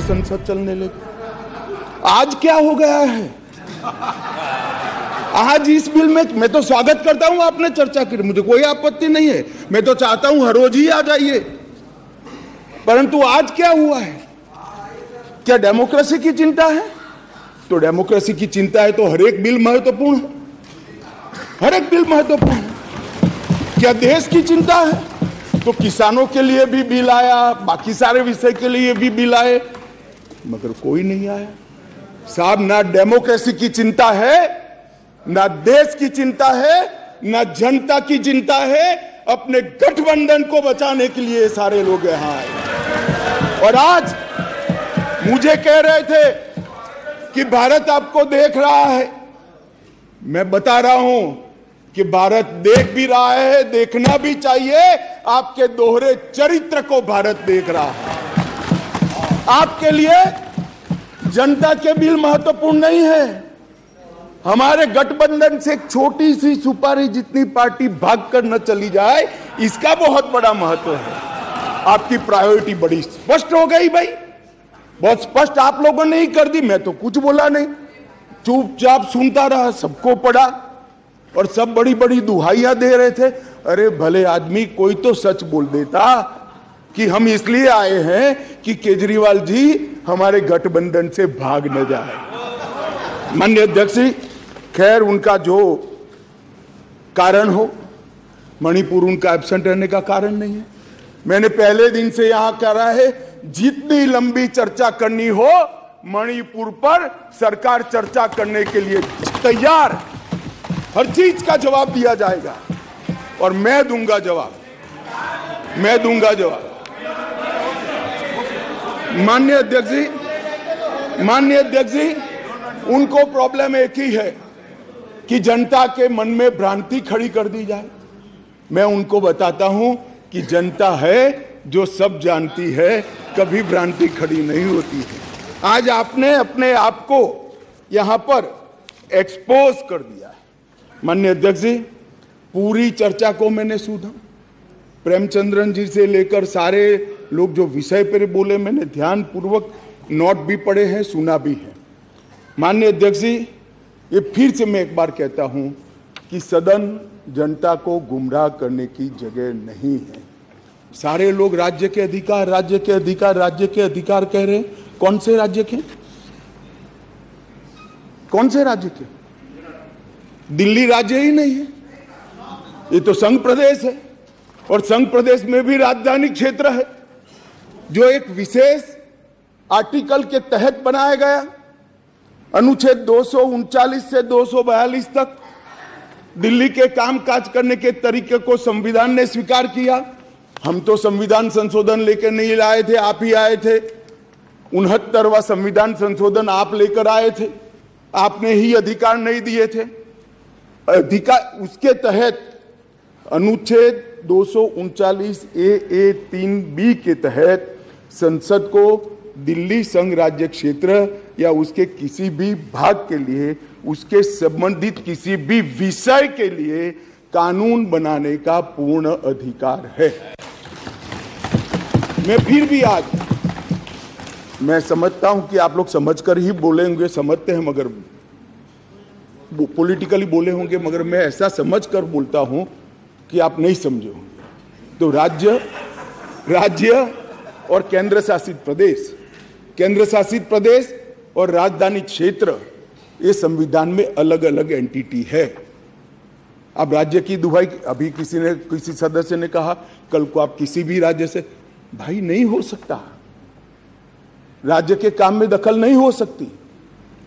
संसद चलने लगी। आज क्या हो गया है? आज इस बिल में मैं तो स्वागत करता हूं आपने चर्चा की, मुझे कोई आपत्ति नहीं है, मैं तो चाहता हूं हर रोज ही आ जाइए, परंतु आज क्या हुआ है? क्या डेमोक्रेसी की चिंता है? तो डेमोक्रेसी की चिंता है तो हर एक बिल महत्वपूर्ण है, हर एक बिल महत्वपूर्ण है। क्या देश की चिंता है तो किसानों के लिए भी बिल आया, बाकी सारे विषय के लिए भी बिल आए, मगर कोई नहीं आया। साहब, ना डेमोक्रेसी की चिंता है, ना देश की चिंता है, ना जनता की चिंता है, अपने गठबंधन को बचाने के लिए सारे लोग यहां आए। और आज मुझे कह रहे थे कि भारत आपको देख रहा है, मैं बता रहा हूं कि भारत देख भी रहा है, देखना भी चाहिए। आपके दोहरे चरित्र को भारत देख रहा है। आपके लिए जनता के बिल महत्वपूर्ण नहीं है, हमारे गठबंधन से एक छोटी सी सुपारी जितनी पार्टी भागकर न चली जाए, इसका बहुत बड़ा महत्व है। आपकी प्रायोरिटी बड़ी स्पष्ट हो गई भाई, बहुत स्पष्ट आप लोगों ने ही कर दी। मैं तो कुछ बोला नहीं, चुपचाप सुनता रहा, सबको पढ़ा और सब बड़ी बड़ी दुहाइयां दे रहे थे। अरे भले आदमी, कोई तो सच बोल देता कि हम इसलिए आए हैं कि केजरीवाल जी हमारे गठबंधन से भाग न जाए। माननीय अध्यक्ष जी, खैर उनका जो कारण हो, मणिपुर उनका एब्सेंट रहने का कारण नहीं है। मैंने पहले दिन से यहां कहा है, जितनी लंबी चर्चा करनी हो मणिपुर पर सरकार चर्चा करने के लिए तैयार, हर चीज का जवाब दिया जाएगा और मैं दूंगा जवाब, मैं दूंगा जवाब। माननीय अध्यक्ष जी, उनको प्रॉब्लम एक ही है कि जनता के मन में भ्रांति खड़ी कर दी जाए। मैं उनको बताता हूं कि जनता है जो सब जानती है, कभी भ्रांति खड़ी नहीं होती है। आज आपने अपने आप को यहां पर एक्सपोज कर दिया है। माननीय अध्यक्ष जी, पूरी चर्चा को मैंने सुना, प्रेमचंद्रन जी से लेकर सारे लोग जो विषय पर बोले, मैंने ध्यान पूर्वक नोट भी पढ़े हैं, सुना भी है। माननीय अध्यक्ष जी, ये फिर से मैं एक बार कहता हूं कि सदन जनता को गुमराह करने की जगह नहीं है। सारे लोग राज्य के अधिकार, राज्य के अधिकार, राज्य के अधिकार कह रहे हैं। कौन से राज्य के? कौन से राज्य के? दिल्ली राज्य ही नहीं है, ये तो संघ प्रदेश है और संघ प्रदेश में भी राजधानी क्षेत्र है जो एक विशेष आर्टिकल के तहत बनाया गया। अनुच्छेद 239 से 242 तक दिल्ली के कामकाज करने के तरीके को संविधान ने स्वीकार किया। हम तो संविधान संशोधन लेकर नहीं लाए थे, आप ही आए थे। 69वां संविधान संशोधन आप लेकर आए थे, आपने ही अधिकार नहीं दिए थे। अधिकार उसके तहत अनुच्छेद 239 ए 3B के तहत संसद को दिल्ली संघ राज्य क्षेत्र या उसके किसी भी भाग के लिए, उसके संबंधित किसी भी विषय के लिए कानून बनाने का पूर्ण अधिकार है। मैं फिर भी आज, मैं समझता हूं कि आप लोग समझकर ही बोले होंगे, समझते हैं, मगर पॉलिटिकली बोले होंगे, मगर मैं ऐसा समझकर बोलता हूं कि आप नहीं समझे होंगे। तो राज्य और केंद्र शासित प्रदेश और राजधानी क्षेत्र, ये संविधान में अलग अलग एंटिटी है। अब राज्य की दुहाई, अभी किसी सदस्य ने कहा कल को आप किसी भी राज्य से, भाई नहीं हो सकता, राज्य के काम में दखल नहीं हो सकती।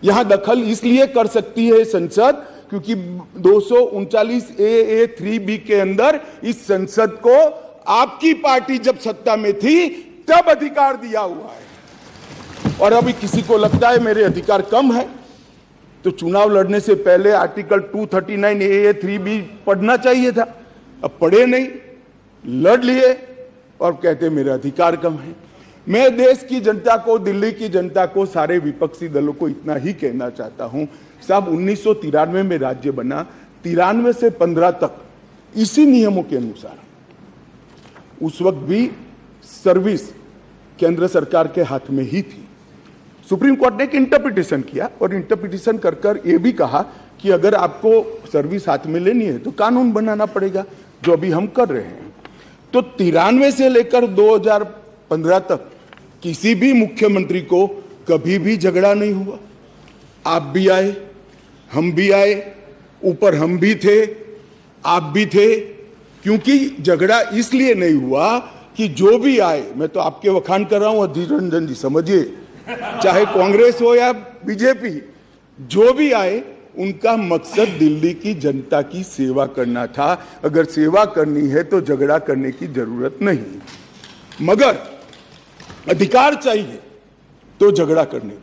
यहां दखल इसलिए कर सकती है संसद क्योंकि 239 ए 3B के अंदर इस संसद को आपकी पार्टी जब सत्ता में थी तब अधिकार दिया हुआ है। और अभी किसी को लगता है मेरे अधिकार कम है, तो चुनाव लड़ने से पहले आर्टिकल 239 ए 3B पढ़ना चाहिए था। अब पढ़े नहीं, लड़ लिए और कहते मेरे अधिकार कम है। मैं देश की जनता को, दिल्ली की जनता को, सारे विपक्षी दलों को इतना ही कहना चाहता हूं, साहब 1993 में राज्य बना, 93 से 15 तक इसी नियमों के अनुसार उस वक्त भी सर्विस केंद्र सरकार के हाथ में ही थी। सुप्रीम कोर्ट ने एक इंटरप्रिटेशन किया और इंटरप्रिटेशन कर कर ये भी कहा कि अगर आपको सर्विस हाथ में लेनी है तो कानून बनाना पड़ेगा, जो अभी हम कर रहे हैं। तो 93 से लेकर 2015 तक किसी भी मुख्यमंत्री को कभी भी झगड़ा नहीं हुआ। आप भी आए, हम भी आए, ऊपर हम भी थे, आप भी थे, क्योंकि झगड़ा इसलिए नहीं हुआ कि जो भी आए, मैं तो आपके वखान कर रहा हूं अधीर रंजन जी, समझिए, चाहे कांग्रेस हो या बीजेपी, जो भी आए उनका मकसद दिल्ली की जनता की सेवा करना था। अगर सेवा करनी है तो झगड़ा करने की जरूरत नहीं, मगर अधिकार चाहिए तो झगड़ा करने,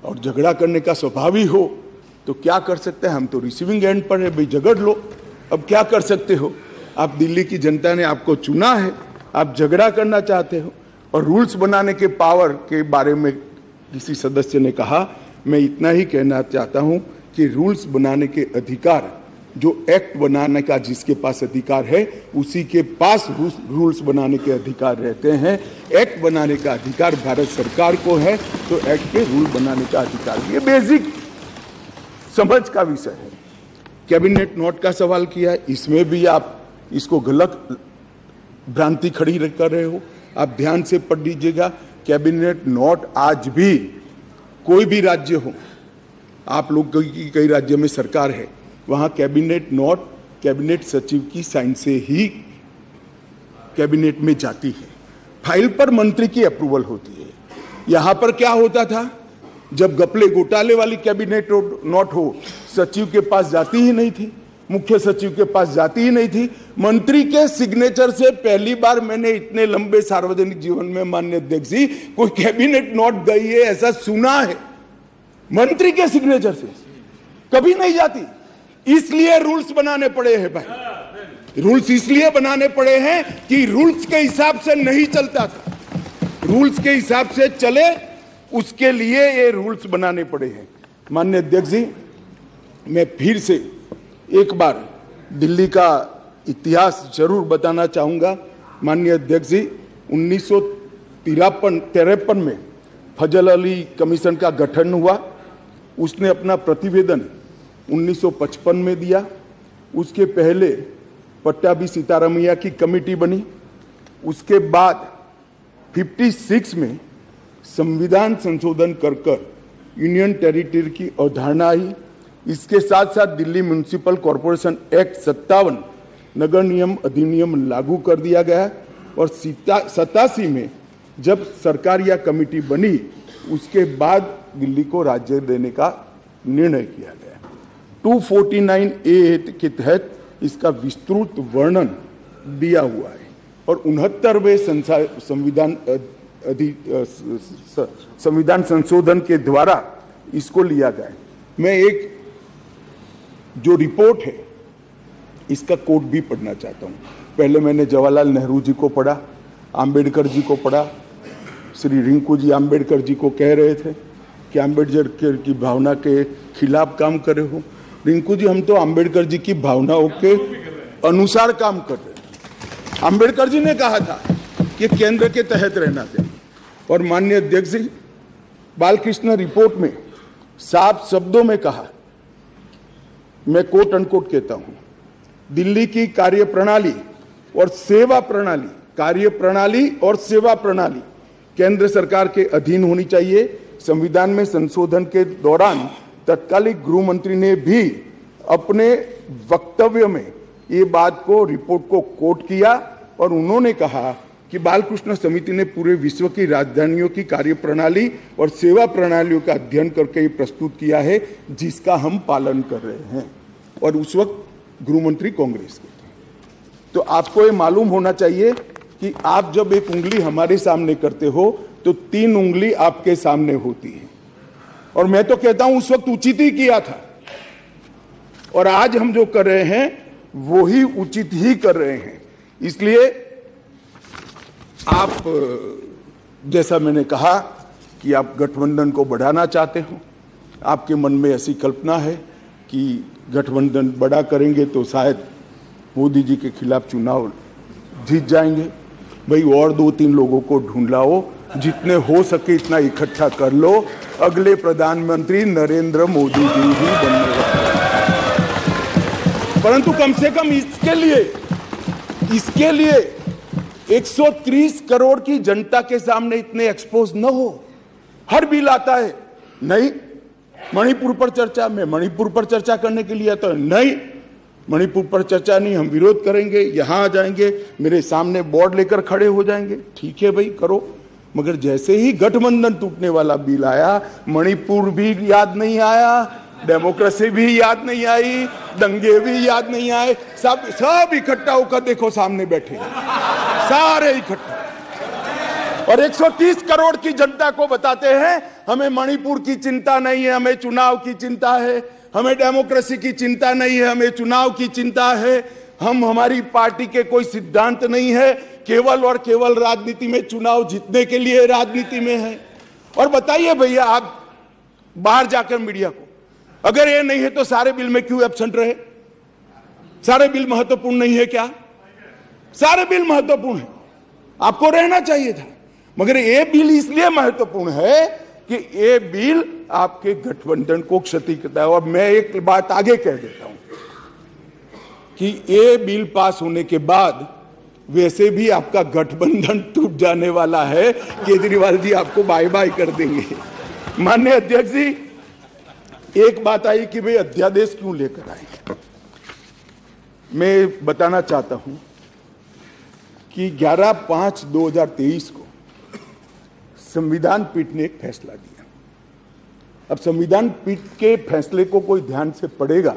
और झगड़ा करने का स्वभाव ही हो तो क्या कर सकते हैं। हम तो रिसीविंग एंड पर है, भाई झगड़ लो, अब क्या कर सकते हो। आप दिल्ली की जनता ने आपको चुना है, आप झगड़ा करना चाहते हो। और रूल्स बनाने के पावर के बारे में किसी सदस्य ने कहा, मैं इतना ही कहना चाहता हूं कि रूल्स बनाने के अधिकार, जो एक्ट बनाने का जिसके पास अधिकार है उसी के पास रूल्स बनाने के अधिकार रहते हैं। एक्ट बनाने का अधिकार भारत सरकार को है, तो एक्ट के रूल बनाने का अधिकार, ये बेसिक समझ का विषय है। कैबिनेट नोट का सवाल किया, इसमें भी आप इसको गलत भ्रांति खड़ी कर रहे हो। आप ध्यान से पढ़ लीजिएगा, कैबिनेट नोट आज भी कोई भी राज्य हो, आप लोग की कई राज्य में सरकार है, वहां कैबिनेट नोट कैबिनेट सचिव की साइन से ही कैबिनेट में जाती है। फाइल पर मंत्री की अप्रूवल होती है। यहां पर क्या होता था, जब घपले घोटाले वाली कैबिनेट नोट हो, सचिव के पास जाती ही नहीं थी, मुख्य सचिव के पास जाती ही नहीं थी। मंत्री के सिग्नेचर से पहली बार मैंने इतने लंबे सार्वजनिक जीवन में, माननीय अध्यक्ष जी, कोई कैबिनेट नोट गई है ऐसा सुना है। मंत्री के सिग्नेचर से कभी नहीं जाती, इसलिए रूल्स बनाने पड़े हैं भाई। रूल्स इसलिए बनाने पड़े हैं कि रूल्स के हिसाब से नहीं चलता था, रूल्स के हिसाब से चले, उसके लिए ये रूल्स बनाने पड़े हैं। माननीय अध्यक्ष जी, मैं फिर से एक बार दिल्ली का इतिहास जरूर बताना चाहूंगा। माननीय अध्यक्ष जी, 1953 में फजल अली कमीशन का गठन हुआ। उसने अपना प्रतिवेदन 1955 में दिया। उसके पहले पट्टाभी सीतारामैया की कमेटी बनी। उसके बाद 56 में संविधान संशोधन कर यूनियन टेरिटरी की अवधारणा आई। इसके साथ साथ दिल्ली म्युनिसिपल कॉरपोरेशन एक्ट 57 नगर नियम अधिनियम लागू कर दिया गया। और 87 में जब सरकार या कमेटी बनी, उसके बाद दिल्ली को राज्य देने का निर्णय किया गया। 249A के तहत इसका विस्तृत वर्णन दिया हुआ है और 69वें संविधान संशोधन के द्वारा इसको लिया गया। मैं एक जो रिपोर्ट है इसका कोट भी पढ़ना चाहता हूं। पहले मैंने जवाहरलाल नेहरू जी को पढ़ा, अंबेडकर जी को पढ़ा। श्री रिंकू जी अंबेडकर जी को कह रहे थे कि अंबेडकर की भावना के खिलाफ काम कर रहे हो। रिंकू जी, हम तो अंबेडकर जी की भावनाओं के अनुसार काम कर रहे हैं। अंबेडकर जी ने कहा था कि केंद्र के तहत रहना चाहिए। और माननीय अध्यक्ष जी, बालकृष्ण रिपोर्ट में साफ शब्दों में कहा, मैं कोट अनकोट कहता हूं, दिल्ली की कार्यप्रणाली और सेवा प्रणाली, कार्यप्रणाली और सेवा प्रणाली केंद्र सरकार के अधीन होनी चाहिए। संविधान में संशोधन के दौरान तत्कालीन गृह मंत्री ने भी अपने वक्तव्य में ये बात को, रिपोर्ट को कोट किया और उन्होंने कहा कि बालकृष्ण समिति ने पूरे विश्व की राजधानियों की कार्यप्रणाली और सेवा प्रणालियों का अध्ययन करके ये प्रस्तुत किया है, जिसका हम पालन कर रहे हैं। और उस वक्त गृह मंत्री कांग्रेस के थे। तो आपको ये मालूम होना चाहिए कि आप जब एक उंगली हमारे सामने करते हो तो 3 उंगली आपके सामने होती है। और मैं तो कहता हूं उस वक्त उचित ही किया था, और आज हम जो कर रहे हैं वो ही उचित ही कर रहे हैं। इसलिए आप, जैसा मैंने कहा कि आप गठबंधन को बढ़ाना चाहते हो, आपके मन में ऐसी कल्पना है कि गठबंधन बड़ा करेंगे तो शायद मोदी जी के खिलाफ चुनाव जीत जाएंगे। भाई और 2-3 लोगों को ढूंढ लाओ जितने हो सके इतना इकट्ठा कर लो, अगले प्रधानमंत्री नरेंद्र मोदी जी ही बनने वाले। परंतु कम से कम इसके लिए 130 करोड़ की जनता के सामने इतने एक्सपोज न हो। हर बिल आता है, नहीं मणिपुर पर चर्चा, मैं मणिपुर पर चर्चा करने के लिए आता हूं, नहीं मणिपुर पर चर्चा नहीं, हम विरोध करेंगे, यहां आ जाएंगे, मेरे सामने बोर्ड लेकर खड़े हो जाएंगे। ठीक है भाई, करो। मगर जैसे ही गठबंधन टूटने वाला बिल आया, मणिपुर भी याद नहीं आया, डेमोक्रेसी भी याद नहीं आई, दंगे भी याद नहीं आए, सब इकट्ठा होकर देखो सामने बैठे, सारे इकट्ठा। और 130 करोड़ की जनता को बताते हैं हमें मणिपुर की चिंता नहीं है, हमें चुनाव की चिंता है, हमें डेमोक्रेसी की चिंता नहीं है, हमें चुनाव की चिंता है, हमारी पार्टी के कोई सिद्धांत नहीं है, केवल और केवल राजनीति में, चुनाव जीतने के लिए राजनीति में है। और बताइए भैया, आप बाहर जाकर मीडिया को, अगर ये नहीं है तो सारे बिल में क्यों एब्सेंट रहे? सारे बिल महत्वपूर्ण नहीं है क्या? सारे बिल महत्वपूर्ण है, आपको रहना चाहिए था। मगर ये बिल इसलिए महत्वपूर्ण है कि ये बिल आपके गठबंधन को क्षति करता है। और मैं एक बात आगे कह देता हूं कि ये बिल पास होने के बाद वैसे भी आपका गठबंधन टूट जाने वाला है, केजरीवाल जी आपको बाय बाय कर देंगे। माननीय अध्यक्ष जी, एक बात आई कि भाई अध्यादेश क्यों लेकर आए। मैं बताना चाहता हूं कि 11/5/2023 को संविधान पीठ ने एक फैसला दिया। अब संविधान पीठ के फैसले को कोई ध्यान से पढ़ेगा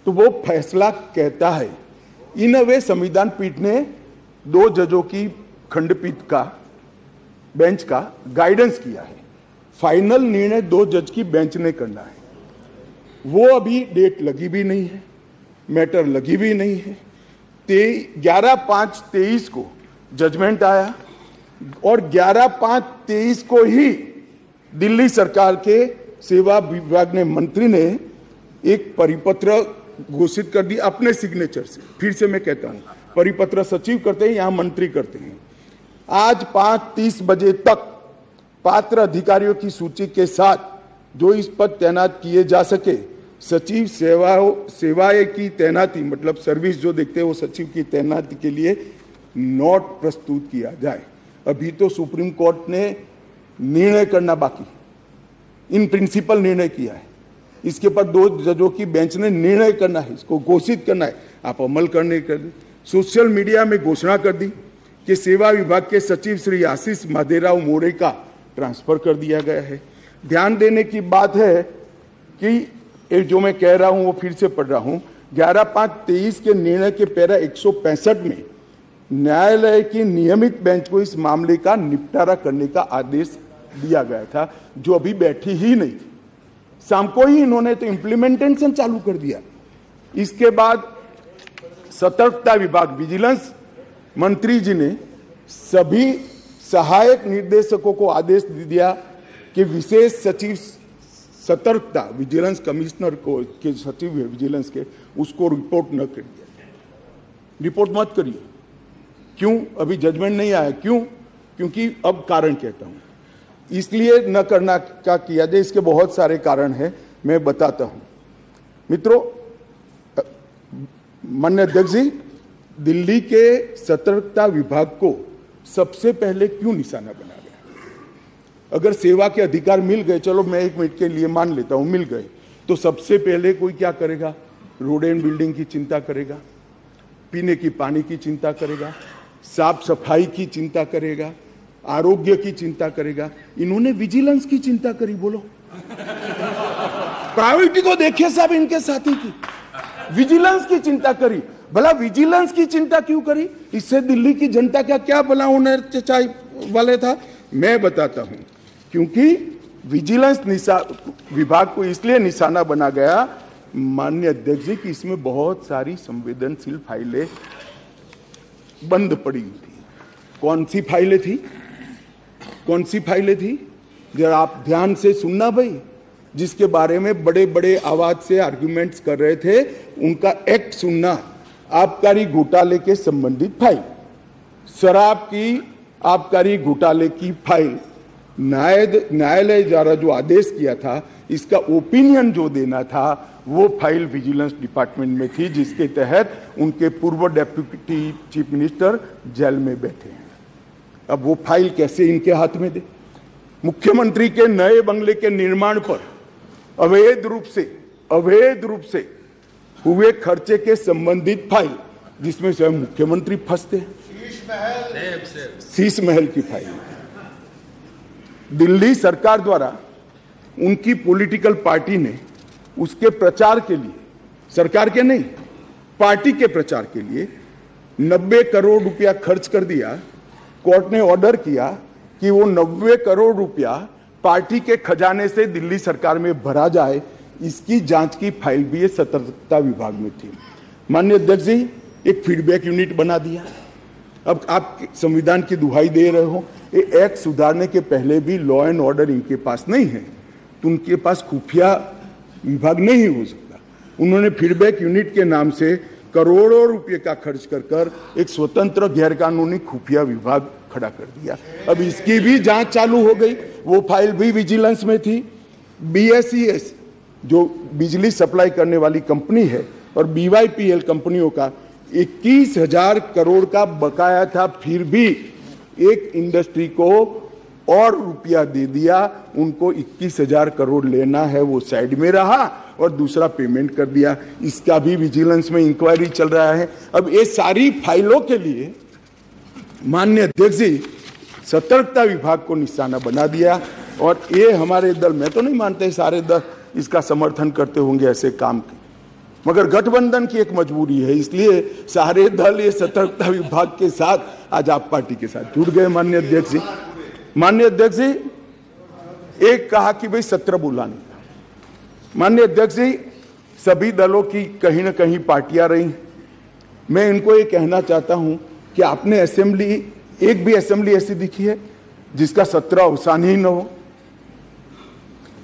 तो वो फैसला कहता है, इन वे संविधान पीठ ने 2 जजों की खंडपीठ का, बेंच का गाइडेंस किया है। फाइनल निर्णय 2 जज की बेंच ने करना है। वो अभी डेट लगी भी नहीं है, मैटर लगी भी नहीं है। 11/5/23 को जजमेंट आया और 11/5/23 को ही दिल्ली सरकार के सेवा विभाग ने, मंत्री ने एक परिपत्र घोषित कर दी अपने सिग्नेचर से। फिर से मैं कहता हूं, परिपत्र सचिव करते हैं, यहां मंत्री करते हैं। आज 5:30 बजे तक पात्र अधिकारियों की सूची के साथ जो इस पद तैनात किए जा सके, सचिव सेवाएं की तैनाती, मतलब सर्विस जो देखते हैं वो सचिव की तैनाती के लिए नोट प्रस्तुत किया जाए। अभी तो सुप्रीम कोर्ट ने निर्णय करना बाकी, इन प्रिंसिपल निर्णय किया है। इसके पर 2 जजों की बेंच ने निर्णय करना है, इसको घोषित करना है, आप अमल करने कर दी। सोशल मीडिया में घोषणा कर दी कि सेवा विभाग के सचिव श्री आशीष माधेराव मोरे का ट्रांसफर कर दिया गया है। ध्यान देने की बात है कि जो मैं कह रहा हूं वो फिर से पढ़ रहा हूं, 11/5/23 के निर्णय के पैरा 165 में न्यायालय की नियमित बेंच को इस मामले का निपटारा करने का आदेश दिया गया था, जो अभी बैठी ही नहीं थी। शाम को ही इन्होंने तो इम्प्लीमेंटेशन चालू कर दिया। इसके बाद सतर्कता विभाग, विजिलेंस मंत्री जी ने सभी सहायक निर्देशकों को आदेश दिया कि विशेष सचिव सतर्कता, विजिलेंस कमिश्नर को, के सचिव है विजिलेंस के, उसको रिपोर्ट न करिए, रिपोर्ट मत करिए। क्यों? अभी जजमेंट नहीं आया। क्यों? क्योंकि अब कारण कहता हूं, इसलिए न करना का किया जाए। इसके बहुत सारे कारण हैं, मैं बताता हूं। मित्रों, माननीय अध्यक्ष जी, दिल्ली के सतर्कता विभाग को सबसे पहले क्यों निशाना बना गया? अगर सेवा के अधिकार मिल गए, चलो मैं 1 मिनट के लिए मान लेता हूं मिल गए, तो सबसे पहले कोई क्या करेगा? रोड एंड बिल्डिंग की चिंता करेगा, पीने की पानी की चिंता करेगा, साफ सफाई की चिंता करेगा, आरोग्य की चिंता करेगा। इन्होंने विजिलेंस की चिंता करी। बोलो, प्रायोरिटी को देखिए साहब, इनके साथी की विजिलेंस की चिंता करी। भला विजिलेंस की चिंता क्यों करी? इससे दिल्ली की जनता का क्या भला होने वाले था? मैं बताता हूं, क्योंकि विजिलेंस विभाग को इसलिए निशाना बना गया, माननीय अध्यक्ष जी, कि इसमें बहुत सारी संवेदनशील फाइलें बंद पड़ी थी। कौन सी फाइलें थी? कौन सी फाइलें थी? जरा आप ध्यान से सुनना भाई, जिसके बारे में बड़े बड़े आवाज से आर्गुमेंट्स कर रहे थे, उनका एक्ट सुनना। आबकारी घोटाले के संबंधित फाइल, शराब की आबकारी घोटाले की फाइल न्यायालय द्वारा जो आदेश किया था, इसका ओपिनियन जो देना था, वो फाइल विजिलेंस डिपार्टमेंट में थी, जिसके तहत उनके पूर्व डेप्यूटी चीफ मिनिस्टर जेल में बैठे हैं। अब वो फाइल कैसे इनके हाथ में दे? मुख्यमंत्री के नए बंगले के निर्माण पर अवैध रूप से हुए खर्चे के संबंधित फाइल, जिसमें स्वयं मुख्यमंत्री फंसते हैं। शीश महल की फाइल दिल्ली सरकार द्वारा उनकी पॉलिटिकल पार्टी ने उसके प्रचार के लिए, सरकार के नहीं, पार्टी के प्रचार के लिए 90 करोड़ रुपया खर्च कर दिया। कोर्ट ने ऑर्डर किया कि वो 90 करोड़ रुपया पार्टी के खजाने से दिल्ली सरकार में भरा जाए। इसकी जांच की फाइल भी सतर्कता विभाग में थी। माननीय अध्यक्ष जी, एक फीडबैक यूनिट बना दिया। अब आप संविधान की दुहाई दे रहे हो, ये एक्ट सुधारने के पहले भी लॉ एंड ऑर्डर इनके पास नहीं है, तो उनके पास खुफिया विभाग नहीं हो सकता। उन्होंने फीडबैक यूनिट के नाम से करोड़ों रुपए का खर्च कर एक स्वतंत्र गैरकानूनी खुफिया विभाग खड़ा कर दिया। अब इसकी भी जांच चालू हो गई। वो फाइल भी विजिलेंस में थी। BSES जो बिजली सप्लाई करने वाली कंपनी है और BYPL कंपनियों का 21,000 करोड़ का बकाया था, फिर भी एक इंडस्ट्री को और रुपया दे दिया। उनको 21,000 करोड़ लेना है, वो साइड में रहा और दूसरा पेमेंट कर दिया। इसका भी विजिलेंस में इंक्वायरी चल रहा है। अब ये सारी फाइलों के लिए माननीय अध्यक्ष जी सतर्कता विभाग को निशाना बना दिया। और ये हमारे दल, मैं तो नहीं मानते सारे दल इसका समर्थन करते होंगे ऐसे काम के, मगर गठबंधन की एक मजबूरी है, इसलिए सारे दल ये सतर्कता विभाग के साथ आज आप पार्टी के साथ जुड़ गए। माननीय अध्यक्ष जी, एक कहा कि भाई सत्र बुलाने का। माननीय अध्यक्ष जी, सभी दलों की कहीं ना कहीं पार्टियां रही। मैं इनको ये कहना चाहता हूं कि आपने असेंबली, एक भी असेंबली ऐसी दिखी है जिसका सत्र अवसान ही न हो?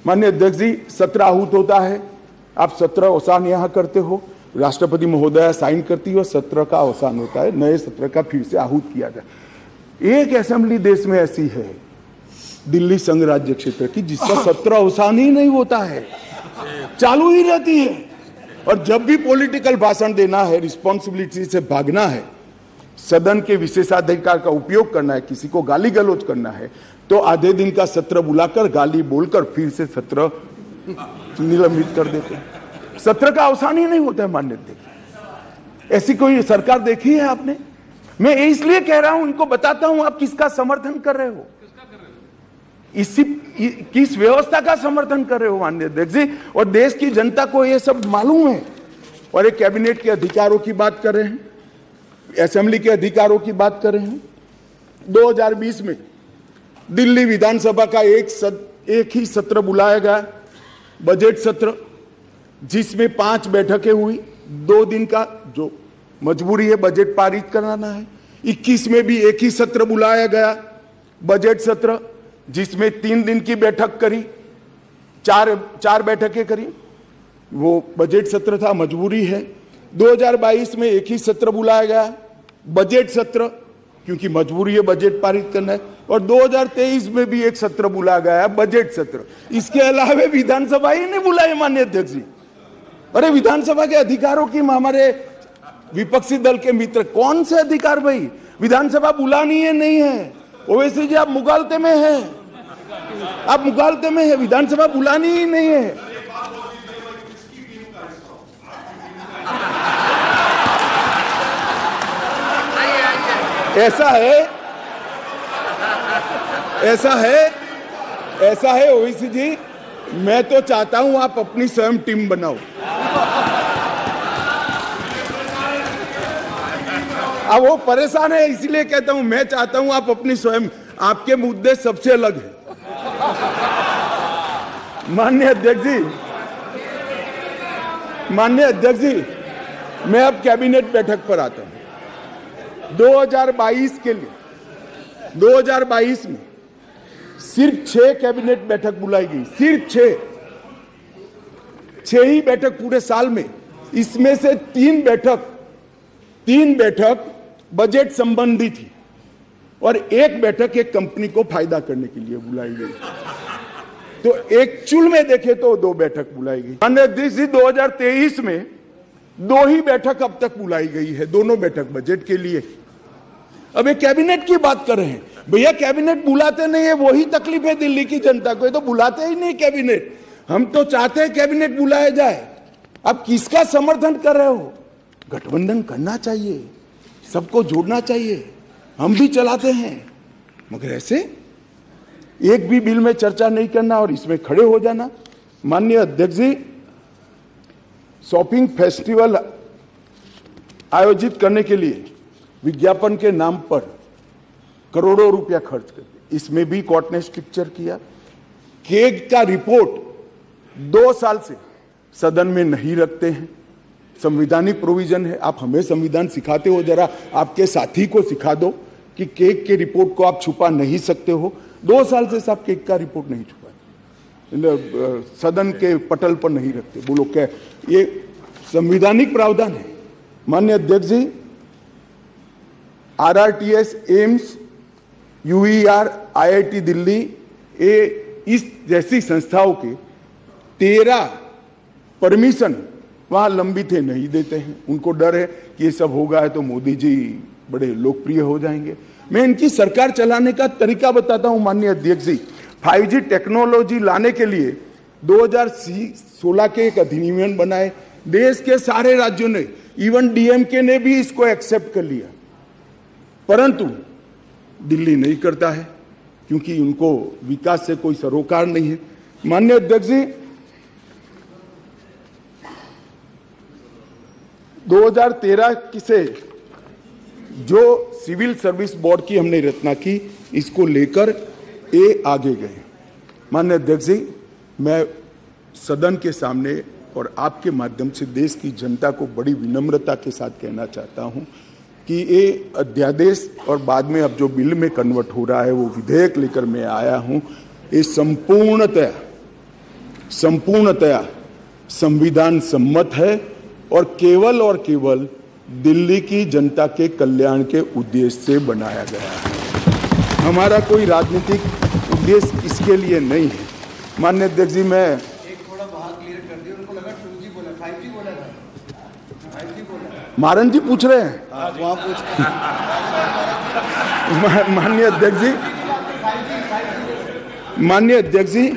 माननीय अध्यक्ष जी, सत्र आहूत होता है, आप सत्र अवसान यहां करते हो, राष्ट्रपति महोदया साइन करती हो, सत्र का अवसान होता है, नए सत्र का फिर से आहूत किया जाए। एक असेंबली देश में ऐसी है, दिल्ली संघ राज्य क्षेत्र की, जिसका सत्र अवसान ही नहीं होता है, चालू ही रहती है। और जब भी पॉलिटिकल भाषण देना है, रिस्पॉन्सिबिलिटी से भागना है, सदन के विशेषाधिकार का उपयोग करना है, किसी को गाली गलौज करना है, तो आधे दिन का सत्र बुलाकर गाली बोलकर फिर से सत्र निलंबित कर देते हैं। सत्र का अवसान ही नहीं होता है। मान्य देखिए, ऐसी कोई सरकार देखी है आपने? मैं इसलिए कह रहा हूं, इनको बताता हूं आप किसका समर्थन कर रहे हो, किस व्यवस्था का समर्थन कर रहे हो माननीय अध्यक्ष जी। और देश की जनता को यह सब मालूम है। और एक कैबिनेट के अधिकारों की बात कर रहे हैं, असेंबली के अधिकारों की बात कर रहे हैं। 2020 में दिल्ली विधानसभा का एक ही सत्र बुलाया गया, बजट सत्र, जिसमें 5 बैठकें हुई। 2 दिन का जो मजबूरी है, बजट पारित कराना है। 21 में भी एक ही सत्र बुलाया गया, बजट सत्र, जिसमें 3 दिन की बैठक करी, 4 बैठकें करी। वो बजट सत्र था, मजबूरी है। 2022 में एक ही सत्र बुलाया गया, बजट सत्र, क्योंकि मजबूरी है, बजट पारित करना है। और 2023 में भी एक सत्र बुलाया गया, बजट सत्र। इसके अलावा विधानसभा ही नहीं बुलाई माननीय अध्यक्ष जी। अरे विधानसभा के अधिकारों की हमारे विपक्षी दल के मित्र, कौन से अधिकार भाई? विधानसभा बुलानी है नहीं है? ओवैसी जी, आप मुगालते में हैं, आप मुगालते में है, विधानसभा बुलानी ही नहीं है। ऐसा है ओवैसी जी, मैं तो चाहता हूं आप अपनी स्वयं टीम बनाओ। अब वो परेशान है, इसलिए कहता हूं, मैं चाहता हूं आप अपनी स्वयं, आपके मुद्दे सबसे अलग है। माननीय अध्यक्ष जी, मैं अब कैबिनेट बैठक पर आता हूं। 2022 के लिए 2022 में सिर्फ 6 कैबिनेट बैठक बुलाई गई, सिर्फ 6 ही बैठक पूरे साल में। इसमें से 3 बैठक बजट संबंधी थी। और एक बैठक एक कंपनी को फायदा करने के लिए बुलाई गई। तो एक चुल में देखे तो 2 बैठक बुलाई गई। माननीय अध्यक्ष जी, 2023 में 2 ही बैठक अब तक बुलाई गई है, दोनों बैठक बजट के लिए। अब ये कैबिनेट की बात कर रहे हैं, भैया कैबिनेट बुलाते नहीं है, वही तकलीफ है दिल्ली की जनता को, ये तो बुलाते ही नहीं कैबिनेट। हम तो चाहते हैं कैबिनेट बुलाया जाए। अब किसका समर्थन कर रहे हो? गठबंधन करना चाहिए, सबको जोड़ना चाहिए, हम भी चलाते हैं, मगर ऐसे एक भी बिल में चर्चा नहीं करना और इसमें खड़े हो जाना। माननीय अध्यक्ष जी, शॉपिंग फेस्टिवल आयोजित करने के लिए विज्ञापन के नाम पर करोड़ों रुपया खर्च कर दिए, इसमें भी कोर्ट ने स्ट्रिक्चर किया। केग का रिपोर्ट 2 साल से सदन में नहीं रखते हैं, संवैधानिक प्रोविजन है। आप हमें संविधान सिखाते हो, जरा आपके साथी को सिखा दो कि केग के रिपोर्ट को आप छुपा नहीं सकते हो। 2 साल से साहब केग का रिपोर्ट नहीं छुपा, सदन के पटल पर नहीं रखते। बोलो क्या ये संवैधानिक प्रावधान है? माननीय अध्यक्ष जी, RRTS, AIIMS, UER, IIT Delhi, इस जैसी संस्थाओं के 13 परमिशन वहां लंबित है, नहीं देते हैं। उनको डर है कि ये सब होगा है तो मोदी जी बड़े लोकप्रिय हो जाएंगे। मैं इनकी सरकार चलाने का तरीका बताता हूं माननीय अध्यक्ष जी। 5G टेक्नोलॉजी लाने के लिए 2016 के एक अधिनियम बनाए, देश के सारे राज्यों ने, इवन DMK ने भी इसको एक्सेप्ट कर लिया, परंतु दिल्ली नहीं करता है क्योंकि उनको विकास से कोई सरोकार नहीं है। माननीय अध्यक्ष जी, 2013 से जो सिविल सर्विस बोर्ड की हमने रचना की, इसको लेकर ये आगे गए। माननीय अध्यक्ष जी, मैं सदन के सामने और आपके माध्यम से देश की जनता को बड़ी विनम्रता के साथ कहना चाहता हूं कि ये अध्यादेश और बाद में अब जो बिल में कन्वर्ट हो रहा है, वो विधेयक लेकर मैं आया हूं, ये संपूर्णतया संविधान सम्मत है और केवल दिल्ली की जनता के कल्याण के उद्देश्य से बनाया गया है। हमारा कोई राजनीतिक उद्देश्य इसके लिए नहीं है। माननीय अध्यक्ष जी, मैं थोड़ा बाहर क्लियर कर दिया, उनको लगा 2G बोला, 5G बोला था, 5G बोला। मारन जी पूछ रहे हैं, वहाँ पूछ माननीय अध्यक्ष जी,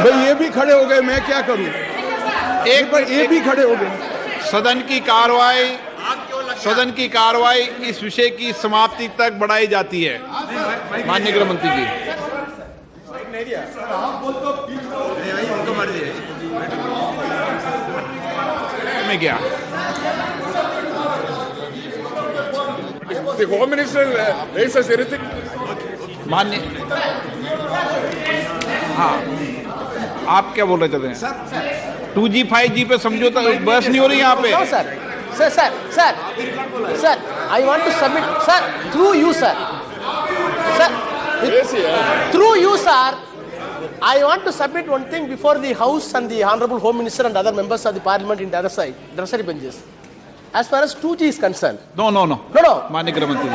भाई ये भी खड़े हो गए, मैं क्या करूं? एक बार ये भी खड़े हो गए। सदन की कार्रवाई इस विषय की समाप्ति तक बढ़ाई जाती है। माननीय गृह मंत्री जी, मैं क्या माननीय, हाँ आप क्या बोलना चाहते हैं? 2G 5G पे समझौता बहस नहीं हो रही यहाँ पे। Sir, I want to submit, sir, through you, sir. Through you, sir, I want to submit one thing before the House and the Honorable Home Minister and other members of the Parliament in the other side, adversary benches. As far as 2G is concerned. No. माननीय गृह मंत्री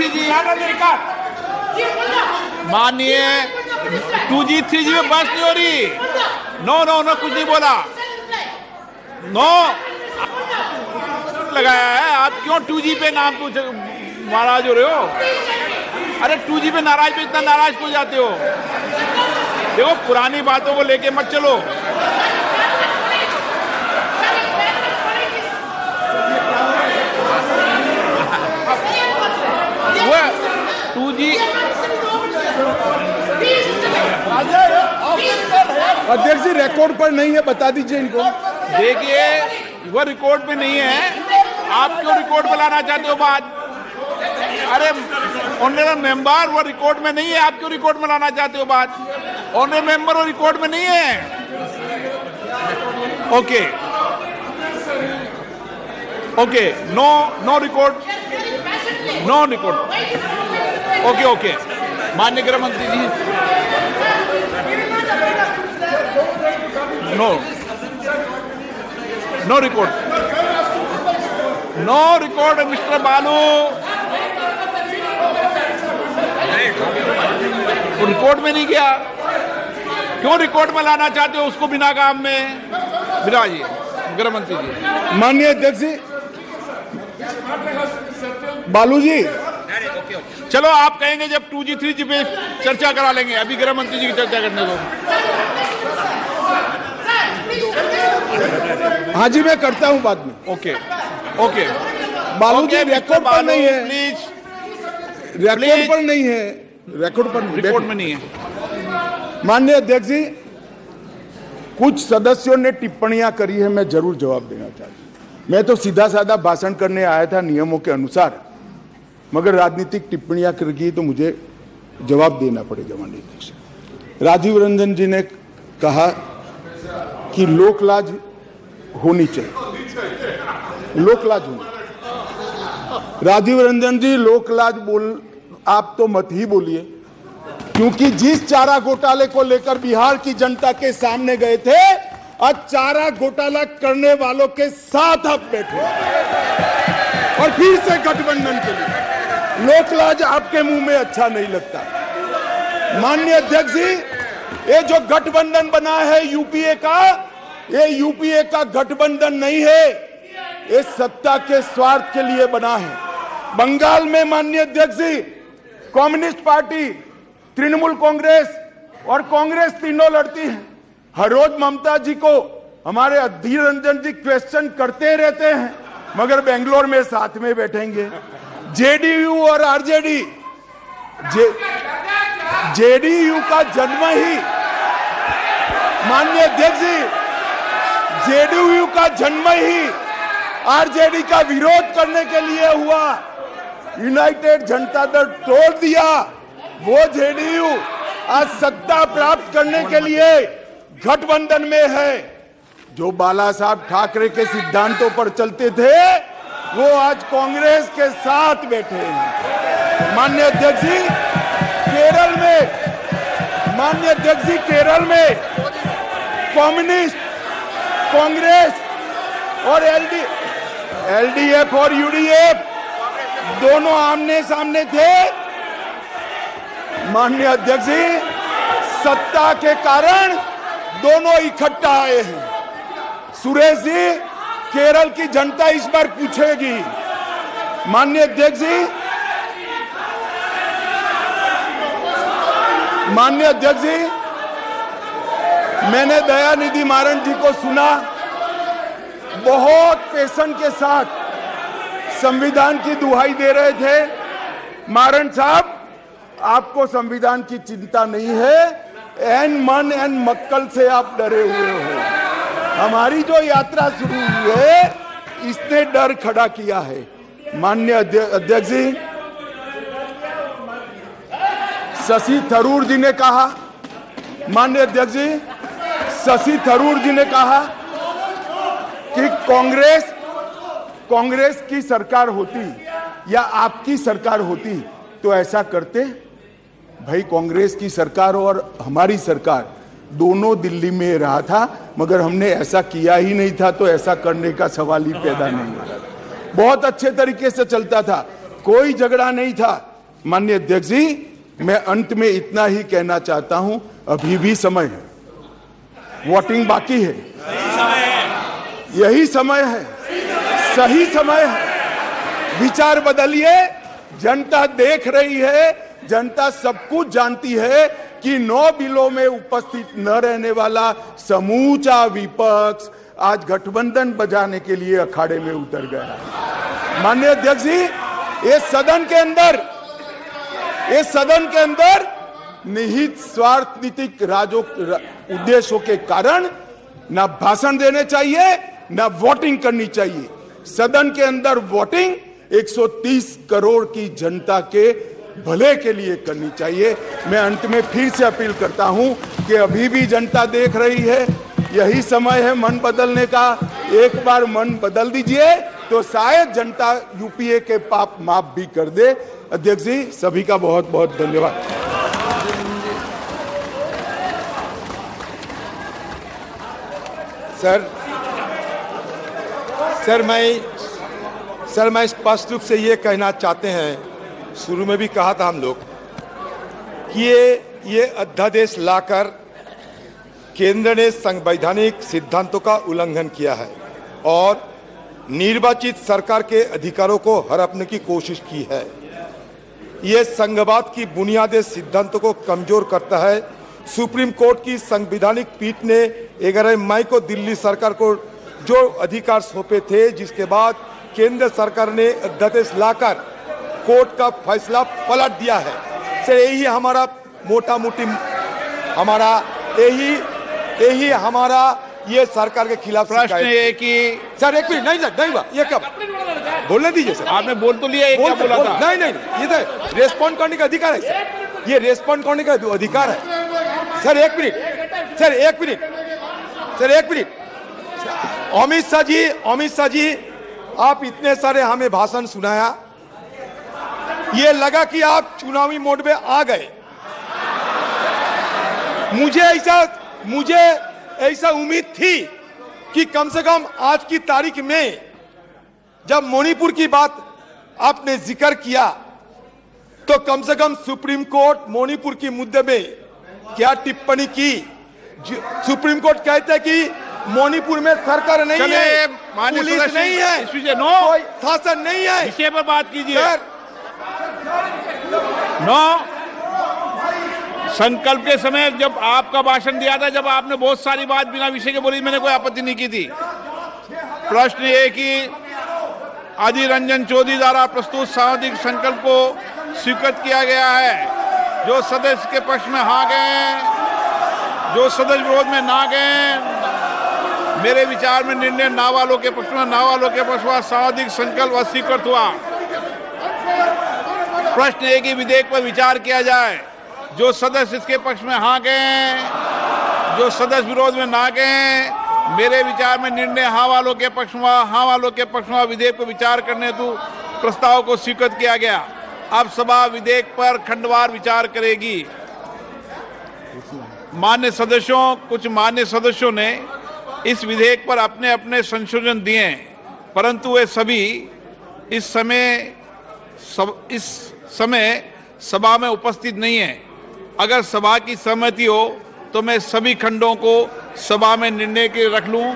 जी, माननीय 2G 3G में बहस नहीं हो रही। No कुछ नहीं बोला। नो लगाया है। आप क्यों 2G पे नाम पूछ नाराज हो रहे हो? अरे 2G पे नाराज पे इतना नाराज क्यों जाते हो? देखो, पुरानी बातों को लेके मत चलो। वो 2G अध्यक्ष जी रिकॉर्ड पर नहीं है, बता दीजिए इनको। देखिए, वो रिकॉर्ड पे नहीं है, आप क्यों रिकॉर्ड पे लाना चाहते हो बात? अरे ऑनरेबल मेंबर, वो रिकॉर्ड में नहीं है, आप क्यों रिकॉर्ड में लाना चाहते हो बात? ऑनरेबल मेंबर, वो रिकॉर्ड में नहीं है। Okay, no record, no record. Okay माननीय गृह मंत्री जी, no record mister Baalu. Record में नहीं किया, क्यों रिकॉर्ड में लाना चाहते हो उसको बिना काम में? बिराजिए गृह मंत्री जी। माननीय अध्यक्ष जी, बालू जी, चलो आप कहेंगे जब 2G 3G पे चर्चा करा लेंगे, अभी गृह मंत्री जी की चर्चा करने दो। हाँ जी, मैं करता हूं बाद में। ओके बालू जी, रिकॉर्ड पर नहीं है, प्लीज। रिकॉर्ड पर नहीं है, रिकॉर्ड में नहीं है। माननीय अध्यक्ष जी, कुछ सदस्यों ने टिप्पणियां करी है, मैं जरूर जवाब देना चाहता हूं। मैं तो सीधा साधा भाषण करने आया था नियमों के अनुसार, मगर राजनीतिक टिप्पणियां कर गई तो मुझे जवाब देना पड़ेगा। माननीय अध्यक्ष, राजीव रंजन जी ने कहा कि लोकलाज होनी चाहिए, लोकलाज होनी। राजीव रंजन जी, लोकलाज आप तो मत ही बोलिए, क्योंकि जिस चारा घोटाले को लेकर बिहार की जनता के सामने गए थे, आज चारा घोटाला करने वालों के साथ आप बैठे और फिर से गठबंधन के लिए। लोकलाज आपके मुंह में अच्छा नहीं लगता। माननीय अध्यक्ष जी, ये जो गठबंधन बना है यूपीए का, ये यूपीए का गठबंधन नहीं है, ये सत्ता के स्वार्थ के लिए बना है। बंगाल में माननीय अध्यक्ष जी, कम्युनिस्ट पार्टी, तृणमूल कांग्रेस और कांग्रेस तीनों लड़ती है। हर रोज ममता जी को हमारे अधीर रंजन जी क्वेश्चन करते रहते हैं, मगर बेंगलोर में साथ में बैठेंगे। जेडीयू और आरजेडी, जेडीयू का जन्म ही, माननीय अध्यक्ष जी, जेडीयू का जन्म ही आरजेडी का विरोध करने के लिए हुआ। यूनाइटेड जनता दल तोड़ दिया, वो जेडीयू आज सत्ता प्राप्त करने के लिए गठबंधन में है। जो बाला साहब ठाकरे के सिद्धांतों पर चलते थे, वो आज कांग्रेस के साथ बैठे हैं। माननीय अध्यक्ष जी, केरल में, माननीय अध्यक्ष जी, केरल में कम्युनिस्ट, कांग्रेस और एलडीएफ और यूडीएफ दोनों आमने सामने थे। माननीय अध्यक्ष जी, सत्ता के कारण दोनों इकट्ठा आए हैं। सुरेश जी, केरल की जनता इस बार पूछेगी। माननीय अध्यक्ष जी, माननीय अध्यक्ष जी, मैंने दयानिधि मारन जी को सुना, बहुत पेशेंस के साथ संविधान की दुहाई दे रहे थे। मारन साहब, आपको संविधान की चिंता नहीं है, एन मन एन मक्कल से आप डरे हुए हो। हमारी जो यात्रा शुरू हुई है, इसने डर खड़ा किया है। माननीय अध्यक्ष जी, शशि थरूर जी ने कहा, माननीय अध्यक्ष जी, शशि थरूर जी ने कहा कि कांग्रेस की सरकार होती या आपकी सरकार होती तो ऐसा करते। भाई, कांग्रेस की सरकार और हमारी सरकार दोनों दिल्ली में रहा था, मगर हमने ऐसा किया ही नहीं था, तो ऐसा करने का सवाल ही पैदा नहीं होता। बहुत अच्छे तरीके से चलता था, कोई झगड़ा नहीं था। माननीय अध्यक्ष जी, मैं अंत में इतना ही कहना चाहता हूं, अभी भी समय है, वोटिंग बाकी है, यही समय है, सही समय है। विचार बदलिए, जनता देख रही है, जनता सब कुछ जानती है कि 9 बिलों में उपस्थित न रहने वाला समूचा विपक्ष आज गठबंधन बजाने के लिए अखाड़े में उतर गया है। माननीय अध्यक्ष जी, ये सदन के अंदर निहित स्वार्थनीतिक उद्देश्यों के कारण ना भाषण देने चाहिए, ना वोटिंग करनी चाहिए। सदन के अंदर वोटिंग 130 करोड़ की जनता के भले के लिए करनी चाहिए। मैं अंत में फिर से अपील करता हूं कि अभी भी जनता देख रही है, यही समय है मन बदलने का। एक बार मन बदल दीजिए तो शायद जनता यूपीए के पाप माफ भी कर दे। अध्यक्ष जी, सभी का बहुत बहुत धन्यवाद। सर मैं स्पष्ट रूप से ये कहना चाहते हैं, शुरू में भी कहा था हम लोग कि ये अध्यादेश लाकर केंद्र ने संवैधानिक सिद्धांतों का उल्लंघन किया है और निर्वाचित सरकार के अधिकारों को हड़पने की कोशिश की है। ये संघवाद की बुनियादी सिद्धांतों को कमजोर करता है। सुप्रीम कोर्ट की संवैधानिक पीठ ने 11 मई को दिल्ली सरकार को जो अधिकार सौंपे थे, जिसके बाद केंद्र सरकार ने अध्यादेश लाकर कोर्ट का फैसला पलट दिया है। सर यही हमारा मोटा मोटी यही हमारा ये सरकार के खिलाफ प्रश्न है कि सर एक मिनट, नहीं सर, नहीं हुआ ये कब बोलने दीजिए सर। आपने बोल तो लिया, क्या बोला था? नहीं, ये तो रेस्पॉन्ड करने का अधिकार है सर, ये रेस्पॉन्ड करने का अधिकार है सर। एक मिनट अमित शाह जी आप इतने सारे हमें भाषण सुनाया, ये लगा कि आप चुनावी मोड में आ गए। मुझे ऐसा उम्मीद थी कि कम से कम आज की तारीख में जब मणिपुर की बात आपने जिक्र किया तो कम से कम सुप्रीम कोर्ट मणिपुर की मुद्दे में क्या टिप्पणी की। सुप्रीम कोर्ट कहते हैं कि मणिपुर में सरकार नहीं है, पुलिस नहीं है, कोई शासन नहीं है। विषय पर बात कीजिए। नो संकल्प के समय जब आपका भाषण दिया था, जब आपने बहुत सारी बात बिना विषय के बोली, मैंने कोई आपत्ति नहीं की थी। प्रश्न ये कि अधीर रंजन चौधरी द्वारा प्रस्तुत सामाजिक संकल्प को स्वीकृत किया गया है। जो सदस्य के पक्ष में हाँ गए, जो सदस्य विरोध में ना गए, मेरे विचार में निर्णय ना वालों के पक्ष में, ना वालों के पक्ष में सामाजिक संकल्प अस्वीकृत हुआ। प्रश्न है कि विधेयक पर विचार किया जाए। जो सदस्य इसके पक्ष में हाँ गए, जो सदस्य विरोध में ना गए, मेरे विचार में निर्णय हाँ वालों के पक्ष में, हाँ वालों के पक्ष में विधेयक पर विचार करने हेतु प्रस्ताव को स्वीकृत किया गया। अब सभा विधेयक पर खंडवार विचार करेगी। कुछ मान्य सदस्यों ने इस विधेयक पर अपने अपने संशोधन दिए, परंतु वे सभी इस समय सभा में उपस्थित नहीं है। अगर सभा की सहमति हो तो मैं सभी खंडों को सभा में निर्णय के रख लूं।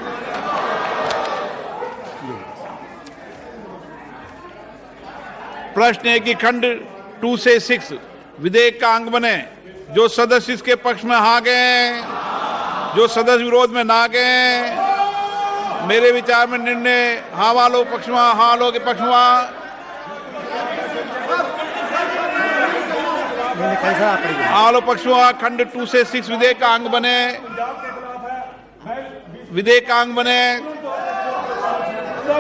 प्रश्न है कि खंड 2 से 6 विधेयक का अंग बने। जो सदस्य इसके पक्ष में हाँ गए, जो सदस्य विरोध में ना गए, मेरे विचार में निर्णय हाँ वालों पक्ष में, हाँ वालों के पक्ष में, आलो पक्षवा खंड 2 से 6 विधेयक का अंग बने।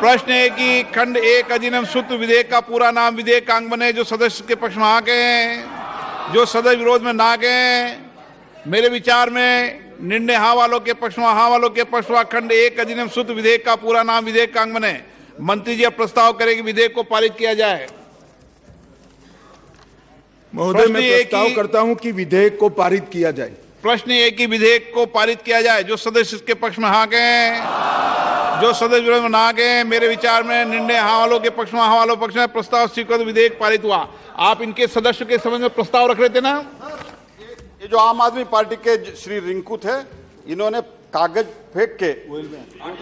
प्रश्न है कि खंड 1 अधिनियम सूत्र विधेयक का पूरा नाम विधेयक का अंग बने। जो सदस्य के पक्ष में आ गए, जो सदस्य विरोध में ना गए, मेरे विचार में निर्णय हाँ वालों के पक्ष में, हाँ वालों के पक्ष में खंड 1 अधिनियम सूत्र विधेयक का पूरा नाम विधेयक का अंग बने। मंत्री जी अब प्रस्ताव करें कि विधेयक को पारित किया जाए। महोदय मैं प्रस्ताव करता हूं कि विधेयक को पारित किया जाए। प्रश्न ये कि विधेयक को पारित किया जाए। जो सदस्य इसके पक्ष में हाँ गए, जो सदस्य विरोध में ना गए, मेरे विचार में निर्णय हाँ वालों के पक्ष में, हाँ वालों पक्ष में प्रस्ताव स्वीकृत, विधेयक पारित हुआ। आप इनके सदस्य के संबंध में प्रस्ताव रख रहे थे ना? ये जो आम आदमी पार्टी के श्री रिंकू थे, इन्होंने कागज फेंक के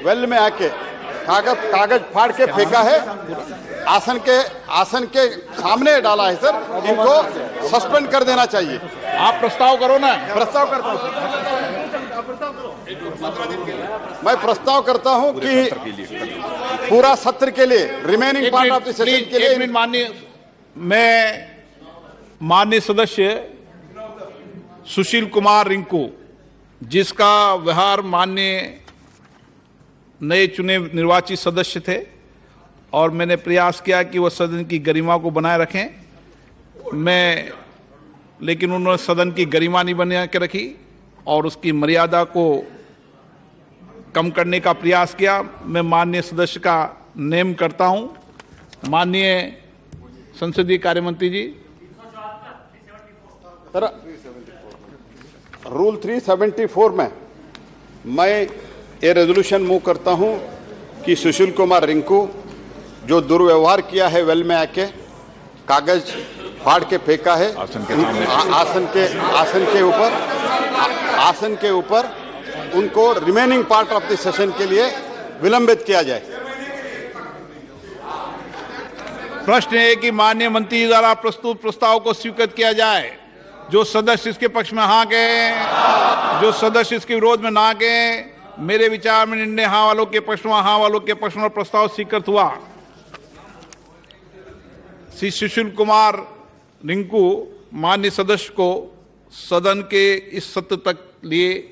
वेल में आके कागज फाड़ के फेंका है, आसन के सामने डाला है। सर इनको सस्पेंड कर देना चाहिए। आप प्रस्ताव करो ना। प्रस्ताव करता हूं, मैं प्रस्ताव करता हूं कि पूरा सत्र के लिए, remaining part of the session के लिए मैं माननीय सदस्य सुशील कुमार रिंकू, जिसका व्यवहार माननीय नए चुने निर्वाचित सदस्य थे और मैंने प्रयास किया कि वह सदन की गरिमा को बनाए रखें, लेकिन उन्होंने सदन की गरिमा नहीं बना के रखी और उसकी मर्यादा को कम करने का प्रयास किया। मैं माननीय सदस्य का नेम करता हूं। माननीय संसदीय कार्य मंत्री जी। सर रूल 374 में मैं ये रेजोल्यूशन मूव करता हूं कि सुशील कुमार रिंकू जो दुर्व्यवहार किया है वेल में आके कागज फाड़ के फेंका है आसन के ऊपर उनको remaining part of the session के लिए विलंबित किया जाए। प्रश्न है कि माननीय मंत्री द्वारा प्रस्तुत प्रस्ताव को स्वीकृत किया जाए। जो सदस्य इसके पक्ष में हाँ कहें, जो सदस्य इसके विरोध में ना कहें। मेरे विचार में निर्णय हाँ वालों के पक्ष में, हाँ वालों के पक्ष में प्रस्ताव स्वीकृत हुआ। श्री सुशील कुमार रिंकू माननीय सदस्य को सदन के इस सत्र तक लिए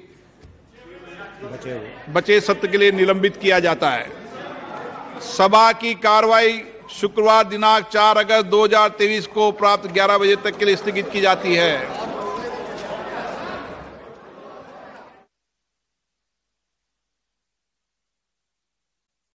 बचे सत्र के लिए निलंबित किया जाता है। सभा की कार्रवाई शुक्रवार दिनांक 4 अगस्त 2023 को प्राप्त 11 बजे तक के लिए स्थगित की जाती है।